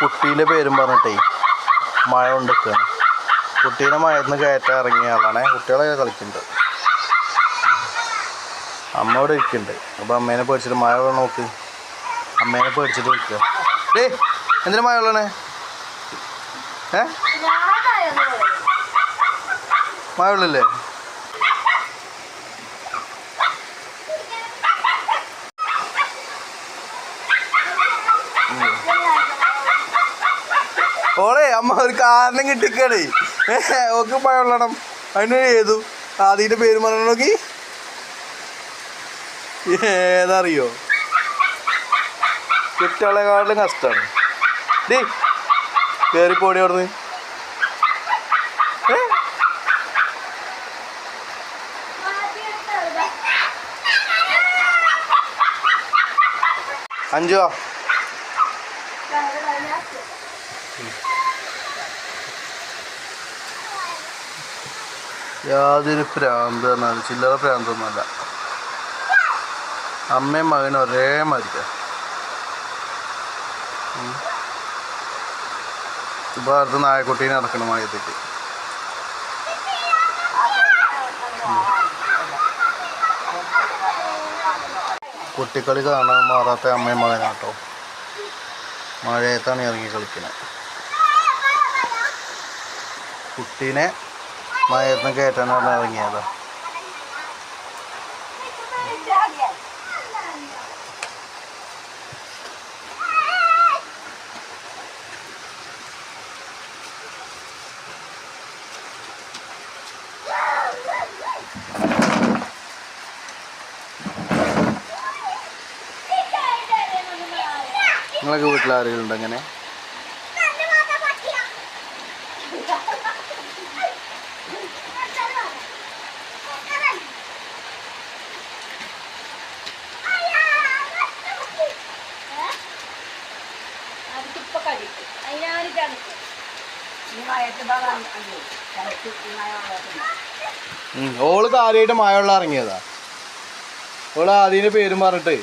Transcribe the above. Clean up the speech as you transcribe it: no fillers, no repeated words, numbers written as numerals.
കുട്ടീൻ്റെ പേരും പറഞ്ഞിട്ടേ മഴ കൊണ്ടിരിക്കുകയാണ്. കുട്ടീനെ മഴന്ന് കയറ്റാൻ ഇറങ്ങിയ ആളാണ്. കുട്ടികളെ കളിക്കുന്നുണ്ട്. അമ്മ ഇവിടെ ഇരിക്കുന്നുണ്ട്. അപ്പോൾ അമ്മേനെ പേടിച്ചിട്ട് മഴ വെള്ളം നോക്ക്. അമ്മേനെ പേടിച്ചിട്ട് നിൽക്കുക. ഡേ എന്തിനാ മഴ വെള്ളമാണ്? മഴ വെള്ളല്ലേ? ഓളെ അമ്മ ഒരു കാരണം കിട്ടിക്കണേ. ഓക്ക് മഴ വെള്ളണം. അതിന് ഏതു ആദ്യത്തെ പേര് പറഞ്ഞ നോക്കി. ഏതറിയോ? കുട്ടികളെക്കാട്ടിലും കഷ്ടമാണ്. ഡേ കയറിപ്പോടി അവിടുന്ന്. അഞ്ചോ യാതൊരു പ്രാന്ത് പറഞ്ഞാൽ ചില്ലറ പ്രാന്തൊന്നുമല്ല. അമ്മയും മകനും ഒരേ മാതിരിക്ക. ഇപ്പോൾ അടുത്ത് നായക്കുട്ടീനെ നടക്കണം മഴയത്തേക്ക്. കുട്ടിക്കളി കാണാൻ മാറാത്ത അമ്മയും മകനാട്ടോ. മഴയത്താണ് ഇറങ്ങി കളിക്കുന്നത്. കുട്ടീനെ മഴയത്ത് കയറ്റാൻ പറഞ്ഞ് ഇറങ്ങിയതാ. നിങ്ങളൊക്കെ വീട്ടിൽ ആരെങ്കിലും ഉണ്ടോ അങ്ങനെ? ഓള് കാര്യമായിട്ട് മഴ വെള്ളം ഇറങ്ങിയതാ. ഓള് ആദ്യന്റെ പേരും പറഞ്ഞിട്ട്